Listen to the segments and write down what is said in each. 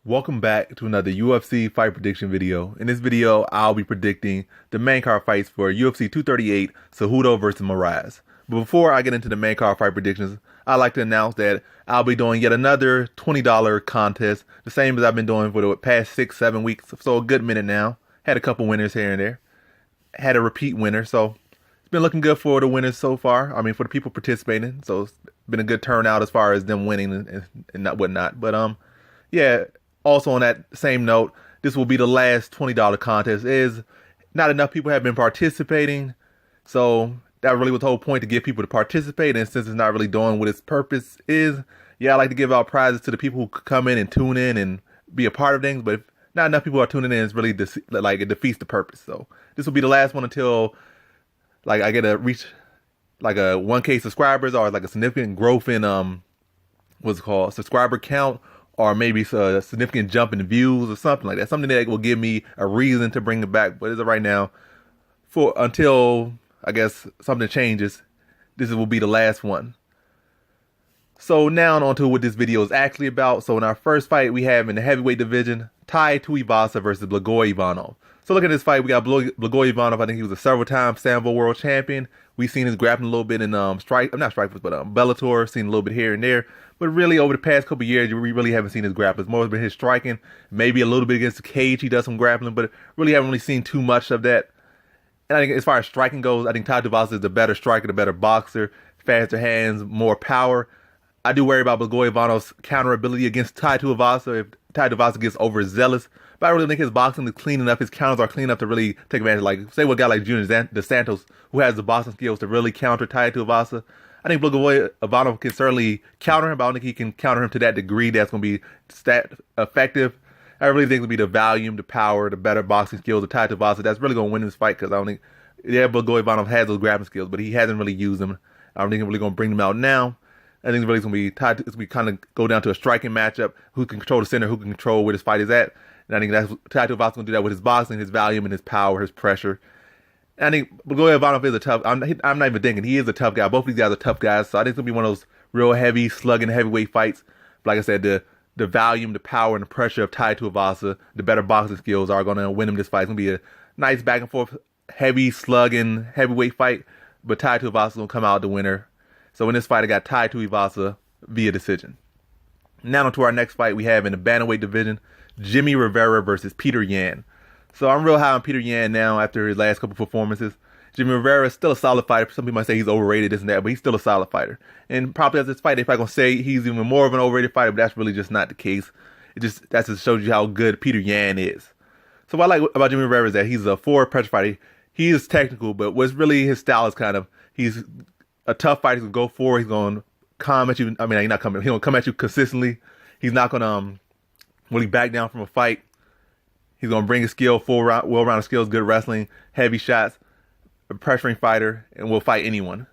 Welcome back to another UFC fight prediction video. In this video, I'll be predicting the main card fights for UFC 238 Cejudo versus Moraes. But before I get into the main card fight predictions, I'd like to announce that I'll be doing yet another $20 contest, the same as I've been doing for the past 6-7 weeks, so a good minute now. Had a couple winners here and there. Had a repeat winner, so it's been looking good for the winners so far. I mean, for the people participating, so it's been a good turnout as far as them winning and whatnot. But yeah. Also on that same note, this will be the last $20 contest. Not enough people have been participating, so that really was the whole point, to get people to participate. And since it's not really doing what its purpose is, yeah, I like to give out prizes to the people who come in and tune in and be a part of things. But if not enough people are tuning in, it's really it defeats the purpose. So this will be the last one until I get to reach like a 1K subscribers, or like a significant growth in what's it called, subscriber count, or maybe a significant jump in views or something like that. Something that will give me a reason to bring it back. But as of right now, until I guess something changes, this will be the last one. So now on to what this video is actually about. So in our first fight, we have in the heavyweight division, Tuivasa versus Ivanov. So look at this fight. We got Ivanov. I think he was a several-time Sambo world champion. We've seen his grappling a little bit in Bellator. Seen a little bit here and there. But really, over the past couple of years, we really haven't seen his grappling. It's more been his striking. Maybe a little bit against the cage, he does some grappling, but really haven't really seen too much of that. And I think as far as striking goes, I think Tuivasa is the better striker, the better boxer, faster hands, more power. I do worry about Ivanov's counter ability against Tuivasa if Tuivasa gets overzealous. But I really think his boxing is clean enough, his counters are clean enough to really take advantage. Like, say what a guy like Junior Dos Santos, who has the boxing skills to really counter Tuivasa. I think Ivanov can certainly counter him, but I don't think he can counter him to that degree that's going to be stat effective. I really think it'll be the volume, the power, the better boxing skills of Tuivasa that's really going to win this fight, because I don't think, yeah, Ivanov has those grappling skills, but he hasn't really used them. I don't think he's really going to bring them out now. I think it's really going to be kind of go down to a striking matchup. Who can control the center, who can control where this fight is at. And I think that's Tuivasa going to do that with his boxing, his volume, and his power, his pressure. And I think Ivanov is a tough. I'm not even thinking he is a tough guy. Both of these guys are tough guys, so I think it's gonna be one of those real heavy, slugging heavyweight fights. But like I said, the volume, the power, and the pressure of Tuivasa, the better boxing skills are gonna win him this fight. It's gonna be a nice back and forth, heavy, slugging heavyweight fight. But Tuivasa is gonna come out the winner. So in this fight, I got Tuivasa via decision. Now on to our next fight we have in the bantamweight division, Jimmy Rivera versus Peter Yan. So I'm real high on Peter Yan now after his last couple performances. Jimmy Rivera is still a solid fighter. Some people might say he's overrated, this and that, but he's still a solid fighter. And probably as this fight, they're probably going to say he's even more of an overrated fighter, but that's really just not the case. That just shows you how good Peter Yan is. So what I like about Jimmy Rivera is that he's a forward pressure fighter. He is technical, but what's really his style is he's a tough fighter. He's going to go forward. He's going to come at you. I mean, he's not coming. He's going to come at you consistently. He's not going to really back down from a fight. He's going to bring his skill, well-rounded skills, good wrestling, heavy shots, a pressuring fighter, and will fight anyone.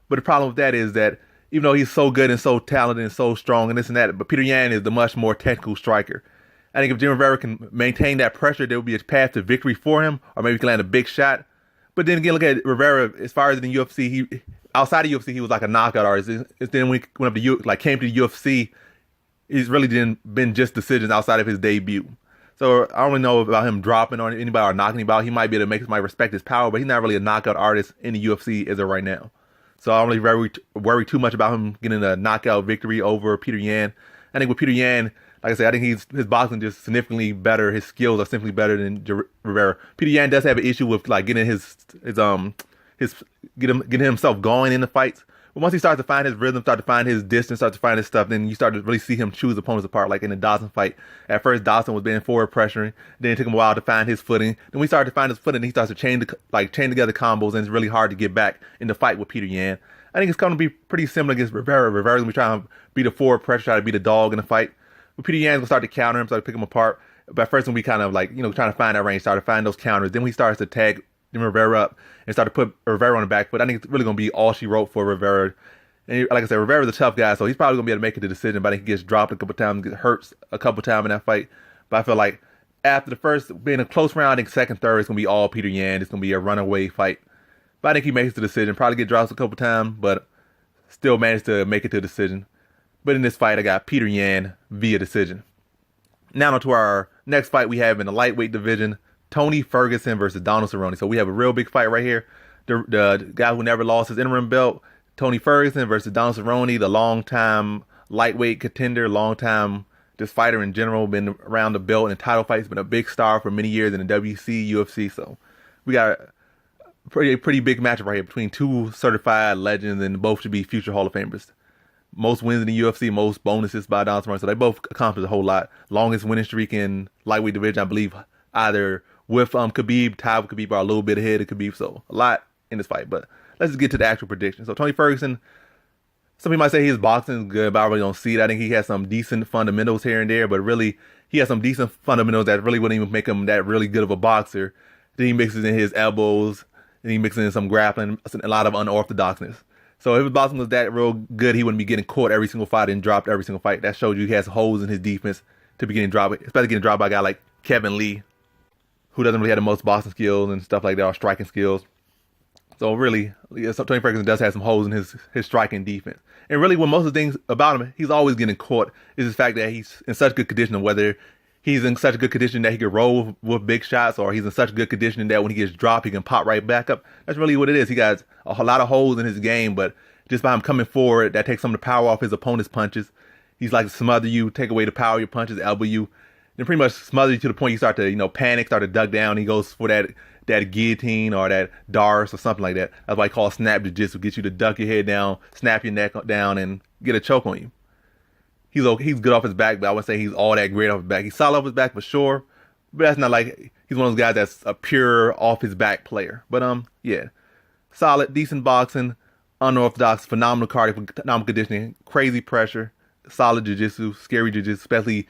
But the problem with that is that even though he's so good and so talented and so strong and this and that, but Peter Yan is the much more technical striker. I think if Jimmy Rivera can maintain that pressure, there will be a path to victory for him, or maybe he can land a big shot. But then again, look at Rivera. As far as in the UFC, outside of UFC, he was like a knockout artist. Then when he went up to came to the UFC, he's really been just decisions outside of his debut. So I don't really know about him dropping on anybody or knocking anybody out. He might be able to make somebody respect his power, but he's not really a knockout artist in the UFC as of right now. So I don't really worry too much about him getting a knockout victory over Peter Yan. I think with Peter Yan, like I said, I think his boxing just significantly better. His skills are simply better than Rivera. Peter Yan does have an issue with like getting getting himself going in the fights. But once he starts to find his rhythm, start to find his distance, start to find his stuff, then you start to really see him choose opponents apart. Like in the Dawson fight, at first Dawson was being forward pressuring. Then it took him a while to find his footing. Then we started to find his footing. He starts to chain together combos, and it's really hard to get back in the fight with Peter Yan. I think it's going to be pretty similar against Rivera. Rivera's going to be trying to be the forward pressure, try to be the dog in the fight. But Peter Yan's going to start to counter him, start to pick him apart. But at first, when we kind of trying to find that range, start to find those counters. Then he starts to tag Rivera up and start to put Rivera on the back foot. I think it's really going to be all she wrote for Rivera. And like I said, Rivera's a tough guy, so he's probably going to be able to make it the decision. But I think he gets dropped a couple times, gets hurt a couple times in that fight. But I feel like after the first being a close round, I think second, third, it's going to be all Peter Yan. It's going to be a runaway fight. But I think he makes the decision. Probably get dropped a couple times, but still managed to make it to a decision. But in this fight, I got Peter Yan via decision. Now on to our next fight we have in the lightweight division, Tony Ferguson versus Donald Cerrone. So we have a real big fight right here. The guy who never lost his interim belt, Tony Ferguson versus Donald Cerrone, the long-time lightweight contender, long-time just fighter in general, been around the belt and title fights, been a big star for many years in the WC, UFC. So we got a pretty big matchup right here between two certified legends, and both should be future Hall of Famers. Most wins in the UFC, most bonuses by Donald Cerrone. So they both accomplished a whole lot. Longest winning streak in lightweight division, I believe, either with Khabib, tied with Khabib, or a little bit ahead of Khabib. So a lot in this fight. But let's just get to the actual prediction. So Tony Ferguson, some people might say his boxing is good, but I really don't see it. I think he has some decent fundamentals here and there, but really he has some decent fundamentals that really wouldn't even make him that really good of a boxer. Then he mixes in his elbows, and he mixes in some grappling, a lot of unorthodoxness. So if his boxing was that real good, he wouldn't be getting caught every single fight and dropped every single fight. That shows you he has holes in his defense to be getting dropped, especially getting dropped by a guy like Kevin Lee, who doesn't really have the most boxing skills and stuff like that, or striking skills. So really, Tony Ferguson does have some holes in his striking defense. And really, when most of the things about him, he's always getting caught, is the fact that he's in such good condition, whether he's in such a good condition that he can roll with big shots, or he's in such good condition that when he gets dropped, he can pop right back up. That's really what it is. He got a lot of holes in his game, but just by him coming forward, that takes some of the power off his opponent's punches. He's like to smother you, take away the power of your punches, elbow you, then pretty much smother you to the point you start to, panic, start to duck down. He goes for that guillotine or that Dars or something like that. That's why he calls snap jiu-jitsu, get you to duck your head down, snap your neck down, and get a choke on you. He's good off his back, but I wouldn't say he's all that great off his back. He's solid off his back for sure, but that's not like he's one of those guys that's a pure off his back player. But yeah, solid, decent boxing, unorthodox, phenomenal cardio, phenomenal conditioning, crazy pressure, solid jiu-jitsu, scary jiu-jitsu, especially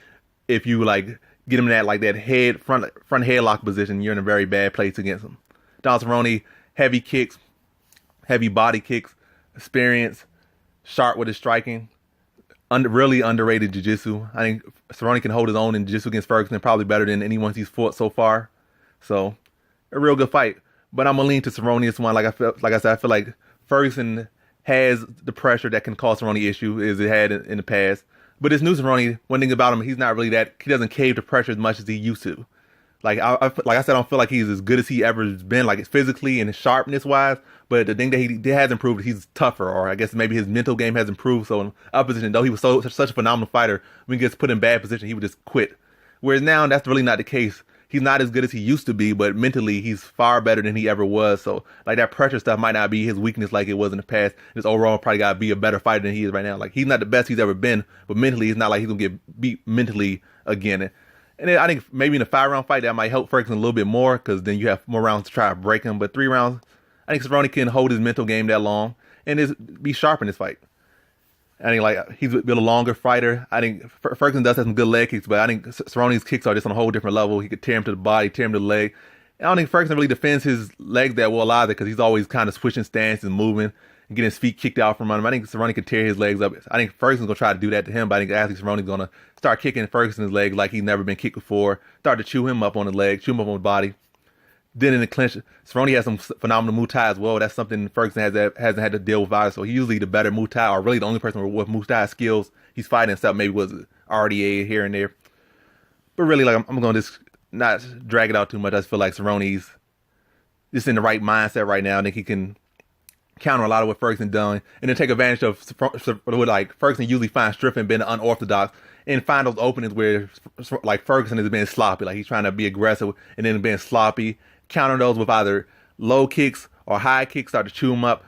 if you get him in that head front headlock position, you're in a very bad place against him. Donald Cerrone, heavy kicks, heavy body kicks, experience, sharp with his striking, really underrated jiu-jitsu. I think Cerrone can hold his own in jiu-jitsu against Ferguson, probably better than anyone he's fought so far. So a real good fight. But I'm gonna lean to Cerrone this one. Like I said, I feel like Ferguson has the pressure that can cause Cerrone issue as it had in the past. But this new Cerrone, one thing about him, he's not really he doesn't cave to pressure as much as he used to. Like I said, I don't feel like he's as good as he ever been, physically and sharpness wise. But the thing that he has improved, he's tougher, or I guess maybe his mental game has improved. So in opposition, though he was such a phenomenal fighter, when he gets put in bad position, he would just quit. Whereas now, that's really not the case. He's not as good as he used to be, but mentally he's far better than he ever was. So that pressure stuff might not be his weakness like it was in the past. Just overall probably got to be a better fighter than he is right now. He's not the best he's ever been, but mentally he's not like he's going to get beat mentally again. And then I think maybe in a 5-round fight that might help Ferguson a little bit more, because then you have more rounds to try to break him. But 3 rounds, I think Cerrone can hold his mental game that long and be sharp in this fight. I think he's been a longer fighter. I think Ferguson does have some good leg kicks, but I think Cerrone's kicks are just on a whole different level. He could tear him to the body, tear him to the leg. And I don't think Ferguson really defends his legs that well either, because he's always kind of switching stance and moving and getting his feet kicked out from under him. I think Cerrone can tear his legs up. I think Ferguson's going to try to do that to him, but I think Cerrone's going to start kicking Ferguson's legs like he's never been kicked before, start to chew him up on the leg, chew him up on the body. Then in the clinch, Cerrone has some phenomenal Muay Thai as well. That's something Ferguson hasn't had to deal with either. So he's usually the better Muay Thai, or really the only person with Muay Thai skills he's fighting, except maybe was RDA here and there. But really, I'm going to just not drag it out too much. I just feel like Cerrone's just in the right mindset right now. I think he can counter a lot of what Ferguson done, and then take advantage of what Ferguson usually finds strength in being unorthodox, and find those openings where Ferguson is being sloppy. He's trying to be aggressive and then being sloppy. Counter those with either low kicks or high kicks, start to chew him up.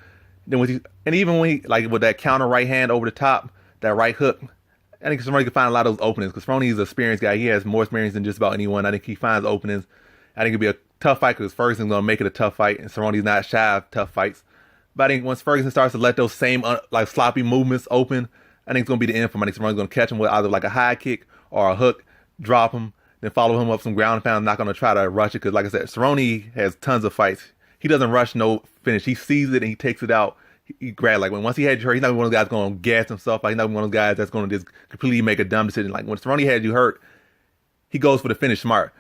Then even when he with that counter right hand over the top, that right hook, I think Cerrone can find a lot of those openings, because Cerrone is an experienced guy. He has more experience than just about anyone. I think he finds openings. I think it'll be a tough fight, because Ferguson's going to make it a tough fight, and Cerrone's not shy of tough fights. But I think once Ferguson starts to let those same sloppy movements open, I think it's going to be the end for him. I think Cerrone's going to catch him with either a high kick or a hook, drop him, then follow him up some ground and pound. Not going to try to rush it, because like I said, Cerrone has tons of fights. He doesn't rush no finish. He sees it and he takes it out. He grabs once he had you hurt, he's not one of those guys going to gas himself. He's not one of those guys that's going to just completely make a dumb decision. When Cerrone had you hurt, he goes for the finish smart.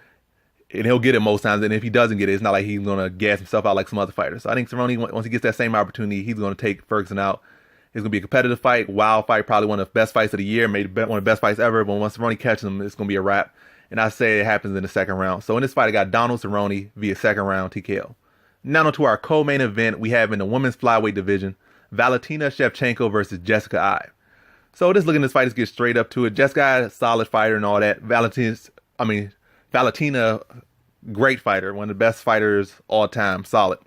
And he'll get it most times. And if he doesn't get it, it's not like he's going to gas himself out like some other fighters. So I think Cerrone, once he gets that same opportunity, he's going to take Ferguson out. It's going to be a competitive fight, wild fight, probably one of the best fights of the year, maybe one of the best fights ever. But once Cerrone catches him, it's going to be a wrap. And I say it happens in the second round. So in this fight, I got Donald Cerrone via second round TKO. Now on to our co-main event we have in the women's flyweight division, Valentina Shevchenko versus Jessica Eye. So just looking at this fight, let's get straight up to it. Jessica Eye, solid fighter and all that. Valentina, great fighter, one of the best fighters all time, solid.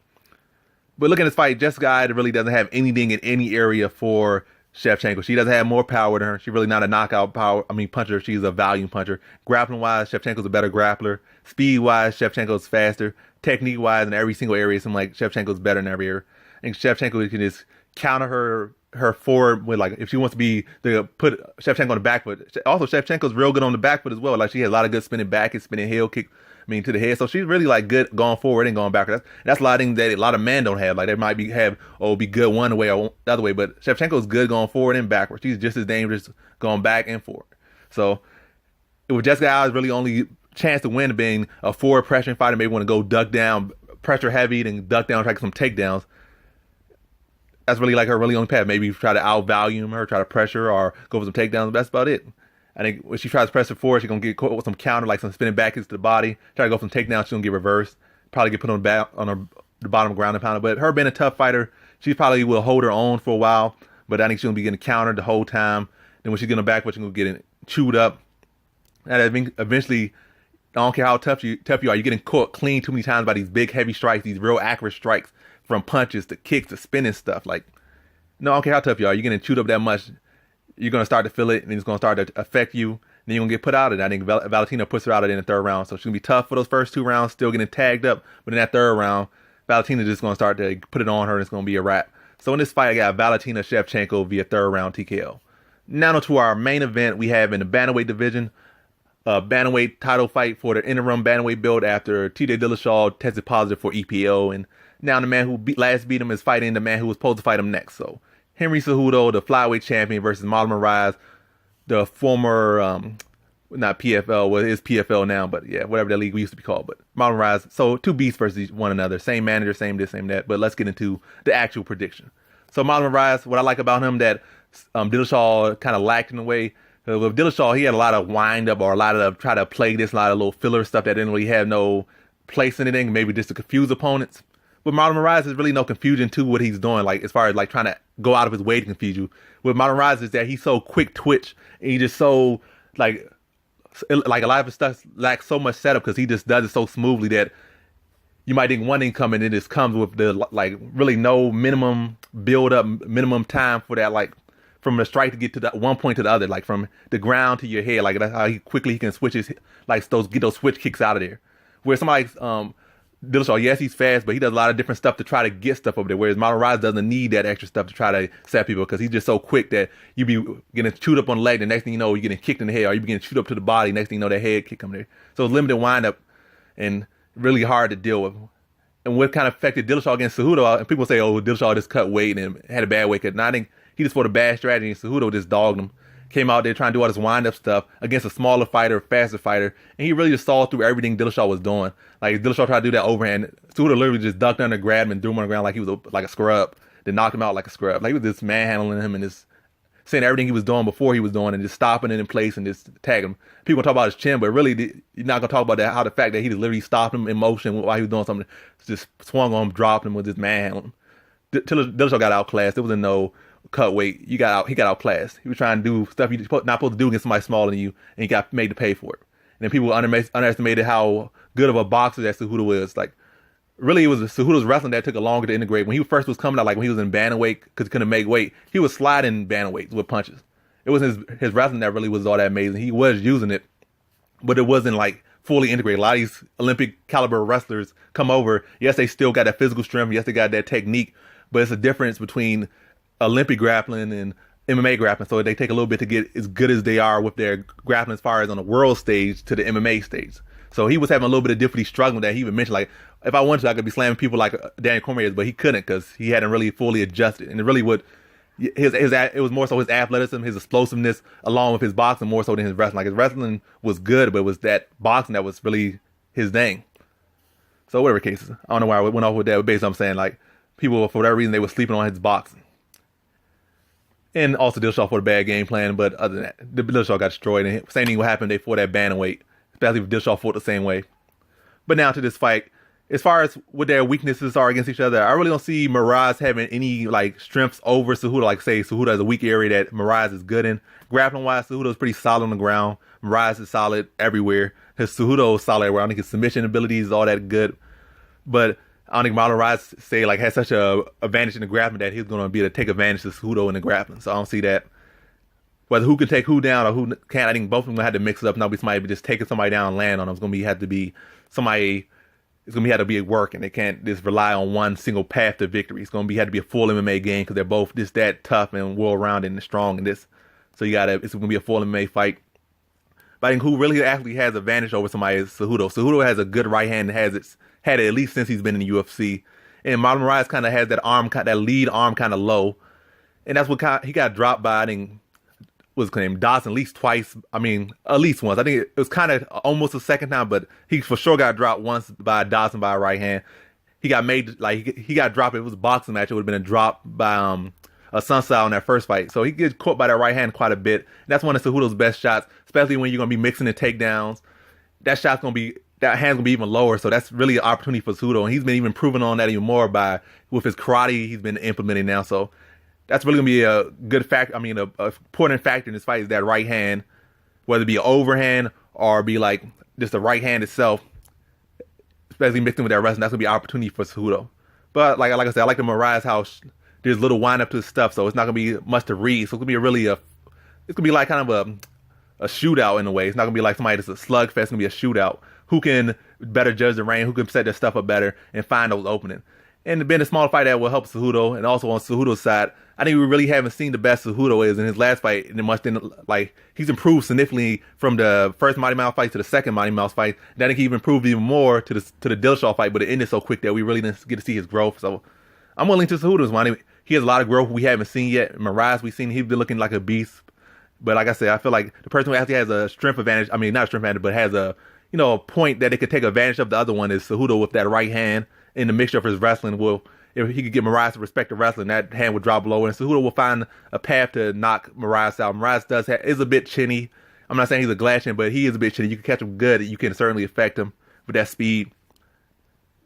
But looking at this fight, Jessica Eye really doesn't have anything in any area for Shevchenko. She doesn't have more power than her. She's really not a knockout puncher. She's a volume puncher. Grappling-wise, Shevchenko's a better grappler. Speed-wise, Shevchenko's faster. Technique-wise, in every single area, it seems like Shevchenko's better in every area. I think Shevchenko can just counter her forward with, like, if she wants to put Shevchenko on the back foot. Also, Shevchenko's real good on the back foot as well. Like, she has a lot of good spinning back and spinning heel kick. To the head. So she's really like good going forward and going backwards. That's a lot of things that a lot of men don't have. Like they might be good one way or the other way, but Shevchenko's good going forward and backwards. She's just as dangerous going back and forward. So with Jessica Al's really only chance to win being a forward pressure fighter, maybe want to go duck down, pressure heavy, then duck down, try to get some takedowns. That's really like her really only path. Maybe try to outvalue her, try to pressure or go for some takedowns. That's about it. I think when she tries to press it forward, she's going to get caught with some counter, like some spinning back kicks to the body. Try to go for some takedowns, she's going to get reversed. Probably get put on the bottom ground and pounder. But her being a tough fighter, she probably will hold her own for a while. But I think she's going to be getting countered the whole time. Then when she's getting back, she's going to get chewed up. And I think eventually, I don't care how tough you are, you're getting caught clean too many times by these big, heavy strikes, these real accurate strikes from punches to kicks to spinning stuff. Like, no, I don't care how tough you are, you're getting chewed up that much. You're going to start to feel it, and it's going to start to affect you. Then you're going to get put out of it. I think Valentina puts her out of it in the third round. So she's going to be tough for those first two rounds, still getting tagged up. But in that third round, Valentina's just going to start to put it on her, and it's going to be a wrap. So in this fight, I got Valentina Shevchenko via third round TKO. Now to our main event we have in the bantamweight division. Bantamweight title fight for the interim bantamweight belt after TJ Dillashaw tested positive for EPO. And now the man who last beat him is fighting the man who was supposed to fight him next. So Henry Cejudo, the flyweight champion, versus Marlon Moraes, the former, not PFL, well, it is PFL now, but yeah, whatever that league used to be called. But Marlon Moraes, so two beasts versus one another. Same manager, same this, same that. But let's get into the actual prediction. So Marlon Moraes, what I like about him that Dillashaw kind of lacked in a way. With Dillashaw, he had a lot of wind up or a lot of try to play this, a lot of little filler stuff that didn't really have no place in anything, maybe just to confuse opponents. With Marlon Moraes, there's really no confusion to what he's doing, like as far as like trying to go out of his way to confuse you. With Marlon Moraes is that he's so quick twitch and he just so like a lot of his stuff lacks so much setup because he just does it so smoothly that you might think one thing coming and it just comes with the like really no minimum build up, minimum time for that, like from the strike to get to the one point to the other, like from the ground to your head. Like that's how he can switch his get those switch kicks out of there. Where somebody Dillashaw, yes, he's fast, but he does a lot of different stuff to try to get stuff over there. Whereas Marlon Moraes doesn't need that extra stuff to try to set people because he's just so quick that you be getting chewed up on the leg. The next thing you know, you're getting kicked in the head, or you be getting chewed up to the body. Next thing you know, that head kick coming there. So it's limited windup and really hard to deal with. And what kind of affected Dillashaw against Cejudo, and people say, oh, Dillashaw just cut weight and had a bad weight cut. And I think he just fought a bad strategy, and Cejudo just dogged him. Came out there trying to do all this wind-up stuff against a smaller fighter, faster fighter, and he really just saw through everything Dillashaw was doing. Like, Dillashaw tried to do that overhand. Cejudo literally just ducked under, grabbed him, and threw him on the ground like he was like a scrub. Then knocked him out like a scrub. Like, he was just manhandling him and just saying everything he was doing before he was doing and just stopping it in place and just tagging him. People talk about his chin, but really, you're not going to talk about that, how the fact that he just literally stopped him in motion while he was doing something, just swung on him, dropped him, with just manhandling him. Dillashaw got outclassed. There wasn't no cut weight. He got outclassed. He was trying to do stuff you're not supposed to do against somebody smaller than you, and he got made to pay for it. And then people underestimated how good of a boxer that Cejudo is. Like, really, it was Cejudo's wrestling that took a longer to integrate. When he first was coming out, like when he was in bantamweight, because he couldn't make weight, he was sliding bantamweights with punches. It was his wrestling that really was all that amazing. He was using it, but it wasn't like fully integrated. A lot of these Olympic caliber wrestlers come over. Yes, they still got that physical strength. Yes, they got that technique, but it's a difference between Olympic grappling and MMA grappling. So they take a little bit to get as good as they are with their grappling as far as on the world stage to the MMA stage. So he was having a little bit of difficulty struggling with that. He even mentioned, like, if I wanted to, I could be slamming people like Daniel Cormier, but he couldn't because he hadn't really fully adjusted. And it really it was more so his athleticism, his explosiveness, along with his boxing more so than his wrestling. Like, his wrestling was good, but it was that boxing that was really his thing. So whatever cases, I don't know why I went off with that, but basically I'm saying, like, people, for whatever reason, they were sleeping on his boxing. And also Dillashaw for the bad game plan, but other than that, the Dillashaw got destroyed. And same thing what happened, they fought that bantamweight, especially if Dillashaw fought the same way. But now to this fight, as far as what their weaknesses are against each other, I really don't see Moraes having any like strengths over Cejudo. Like say Cejudo has a weak area that Moraes is good in. Grappling wise, Cejudo is pretty solid on the ground. Moraes is solid everywhere. His Cejudo is solid everywhere. I don't think his submission abilities is all that good. But I don't think Moraes say like has such a advantage in the grappling that he's going to be able to take advantage of Cejudo in the grappling. So I don't see that. Whether who can take who down or who can't, I think both of them going to have to mix it up. Not be somebody just taking somebody down and land on them. It's going to have to be somebody. It's going to have to be a work, and they can't just rely on one single path to victory. It's going to have to be a full MMA game because they're both just that tough and well-rounded and strong in this. So it's going to be a full MMA fight. But I think who really actually has advantage over somebody is Cejudo. Cejudo has a good right hand and had it at least since he's been in the UFC. And Marlon Moraes kind of has that lead arm kind of low. And that's what he got dropped by, I think, what's his name, Dawson, at least twice. I mean, at least once. I think it was kind of almost a second time, but he for sure got dropped once by Dawson by a right hand. He got made, like, he got dropped. It was a boxing match. It would have been a drop by a Sunstyle in that first fight. So he gets caught by that right hand quite a bit. And that's one of Cejudo's best shots, especially when you're going to be mixing the takedowns. That hand's going to be even lower. So that's really an opportunity for Cejudo. And he's been even improving on that even more with his karate he's been implementing now. So that's really going to be a good factor. I mean, a important factor in this fight is that right hand, whether it be an overhand or be like just the right hand itself, especially mixing with that wrestling. That's going to be an opportunity for Cejudo. But like I said, I like the Moraes house. There's little wind up to the stuff, so it's not going to be much to read. So it's going to be it's going to be like kind of a shootout in a way. It's not going to be like somebody that's a slugfest. It's going to be a shootout. Who can better judge the range? Who can set their stuff up better and find those openings? And being a smaller fight that will help Cejudo. And also on Cejudo's side, I think we really haven't seen the best Cejudo is in his last fight. And he's improved significantly from the first Mighty Mouse fight to the second Mighty Mouse fight. And I think he even improved even more to the Dillashaw fight, but it ended so quick that we really didn't get to see his growth. So I'm willing to Cejudo's one. He has a lot of growth we haven't seen yet. Moraes, we've seen he's been looking like a beast. But like I said, I feel like the person who actually has a strength advantage, I mean, not a strength advantage, but has a point that they could take advantage of the other one is Cejudo with that right hand in the mixture of his wrestling. If he could get Moraes to respect the wrestling, that hand would drop lower, and Cejudo will find a path to knock Moraes out. Moraes is a bit chinny. I'm not saying he's a glass chin, but he is a bit chinny. You can catch him good. You can certainly affect him with that speed,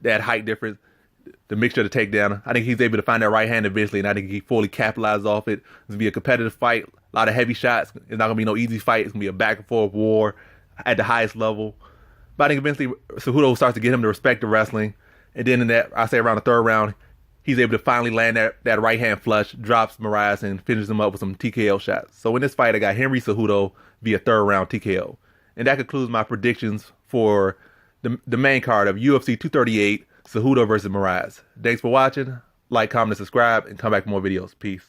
that height difference, the mixture of the takedown. I think he's able to find that right hand eventually, and I think he fully capitalizes off it. It's going to be a competitive fight, a lot of heavy shots. It's not going to be no easy fight. It's going to be a back and forth war at the highest level. But I think eventually Cejudo starts to get him to respect the wrestling. And then around the third round, he's able to finally land that right hand flush, drops Moraes, and finishes him up with some TKO shots. So in this fight, I got Henry Cejudo via third round TKO. And that concludes my predictions for the main card of UFC 238, Cejudo versus Moraes. Thanks for watching. Like, comment, and subscribe, and come back for more videos. Peace.